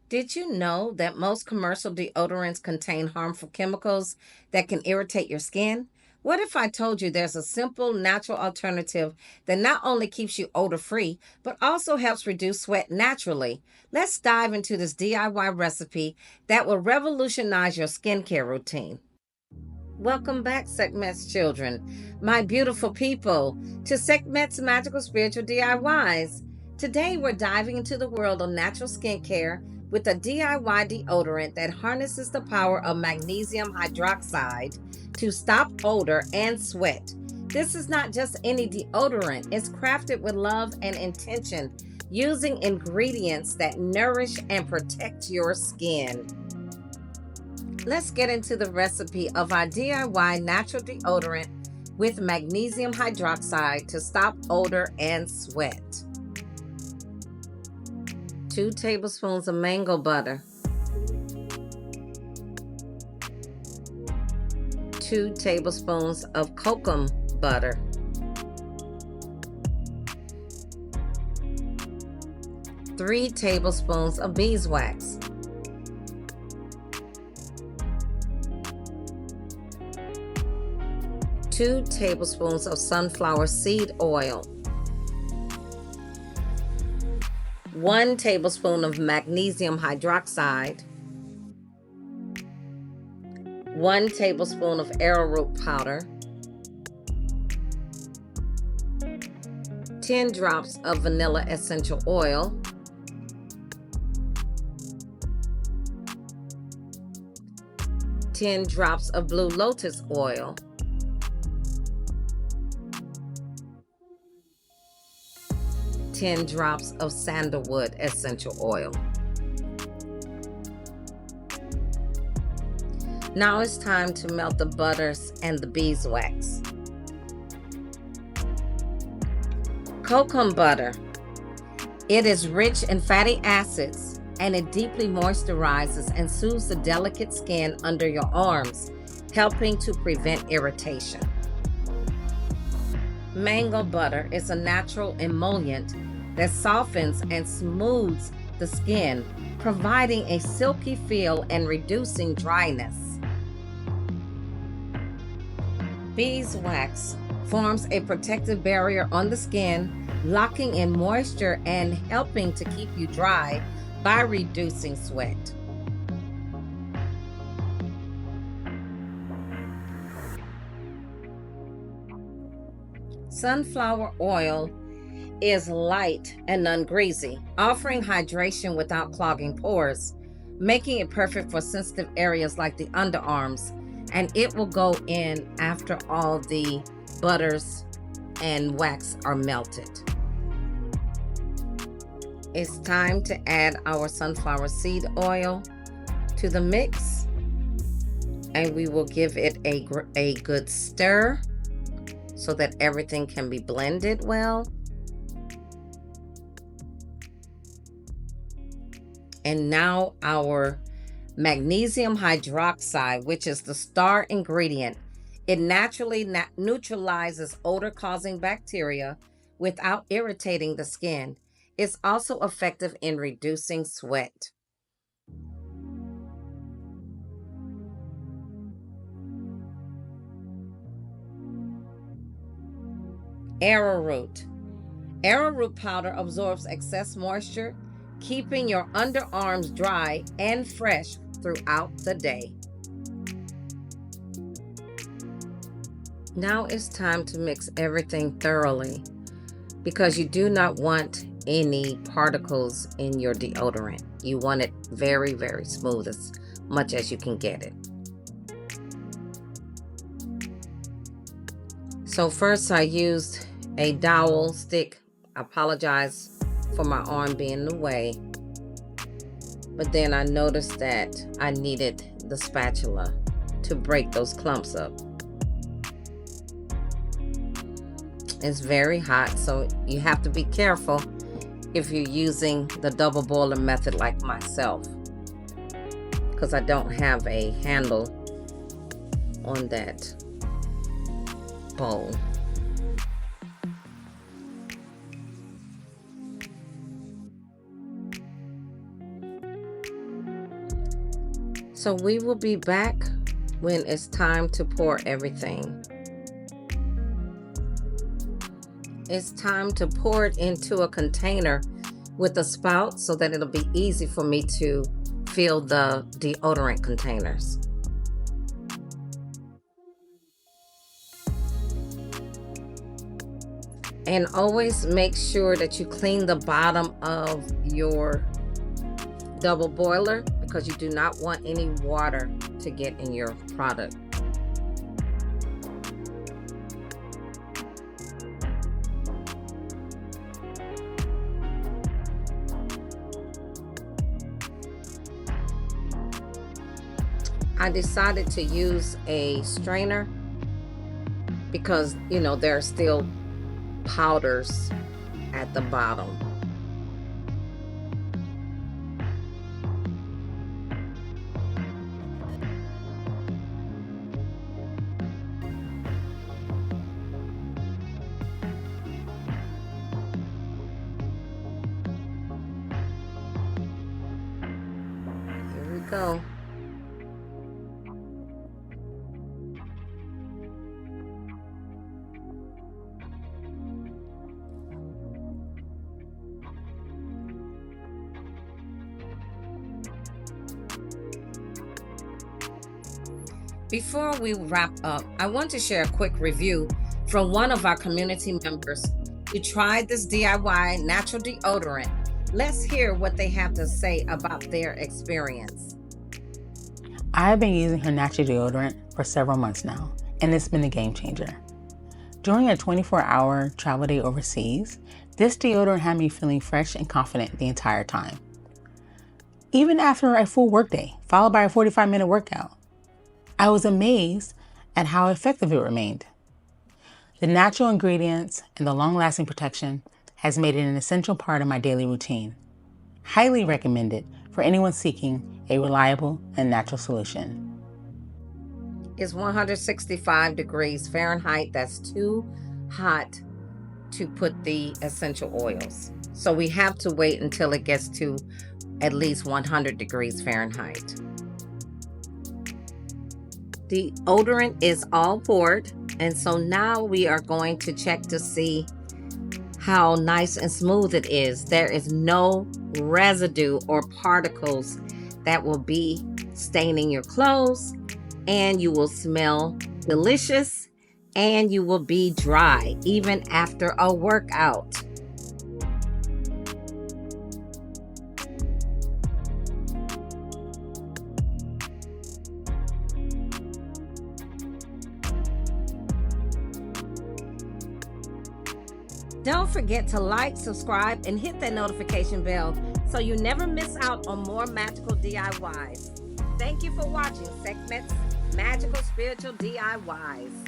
Did you know that most commercial deodorants contain harmful chemicals that can irritate your skin? What if I told you there's a simple, natural alternative that not only keeps you odor free, but also helps reduce sweat naturally? Let's dive into this DIY recipe that will revolutionize your skincare routine. Welcome back, Sekhmet's children, my beautiful people, to Sekhmet's Magical Spiritual DIYs. Today, we're diving into the world of natural skincare with a DIY deodorant that harnesses the power of magnesium hydroxide to stop odor and sweat. This is not just any deodorant, it's crafted with love and intention, using ingredients that nourish and protect your skin. Let's get into the recipe of our DIY natural deodorant with magnesium hydroxide to stop odor and sweat. 2 tablespoons of mango butter. 2 tablespoons of cocoa butter. 3 tablespoons of beeswax. 2 tablespoons of sunflower seed oil. 1 tablespoon of magnesium hydroxide. 1 tablespoon of arrowroot powder. 10 drops of vanilla essential oil. 10 drops of blue lotus oil. 10 drops of sandalwood essential oil. Now it's time to melt the butters and the beeswax. Cocoa butter. It is rich in fatty acids and it deeply moisturizes and soothes the delicate skin under your arms, helping to prevent irritation. Mango butter is a natural emollient that softens and smooths the skin, providing a silky feel and reducing dryness. Beeswax forms a protective barrier on the skin, locking in moisture and helping to keep you dry by reducing sweat. Sunflower oil is light and non-greasy, offering hydration without clogging pores, making it perfect for sensitive areas like the underarms, and it will go in after all the butters and wax are melted. It's time to add our sunflower seed oil to the mix, and we will give it a good stir so that everything can be blended well. And now our magnesium hydroxide, which is the star ingredient. It naturally neutralizes odor-causing bacteria without irritating the skin. It's also effective in reducing sweat. Arrowroot. Arrowroot powder absorbs excess moisture, keeping your underarms dry and fresh throughout the day. Now it's time to mix everything thoroughly because you do not want any particles in your deodorant. You want it very, very smooth, as much as you can get it. So first I used a dowel stick. I apologize for my arm being in the way, but then I noticed that I needed the spatula to break those clumps up. It's very hot, so you have to be careful if you're using the double boiler method like myself, because I don't have a handle on that bowl. So we will be back when it's time to pour everything. It's time to pour it into a container with a spout so that it'll be easy for me to fill the deodorant containers. And always make sure that you clean the bottom of your double boiler because you do not want any water to get in your product. I decided to use a strainer because, you know, there are still powders at the bottom. Here we go. Before we wrap up, I want to share a quick review from one of our community members who tried this DIY natural deodorant. Let's hear what they have to say about their experience. I have been using her natural deodorant for several months now, and it's been a game changer. During a 24-hour travel day overseas, this deodorant had me feeling fresh and confident the entire time. Even after a full workday, followed by a 45-minute workout, I was amazed at how effective it remained. The natural ingredients and the long-lasting protection has made it an essential part of my daily routine. Highly recommended for anyone seeking a reliable and natural solution. It's 165 degrees Fahrenheit. That's too hot to put the essential oils. So we have to wait until it gets to at least 100 degrees Fahrenheit. The deodorant is all poured, and so now we are going to check to see how nice and smooth it is. There is no residue or particles that will be staining your clothes, and you will smell delicious, and you will be dry even after a workout. Don't forget to like, subscribe, and hit that notification bell so you never miss out on more magical DIYs. Thank you for watching Sekhmet's Magical Spiritual DIYs.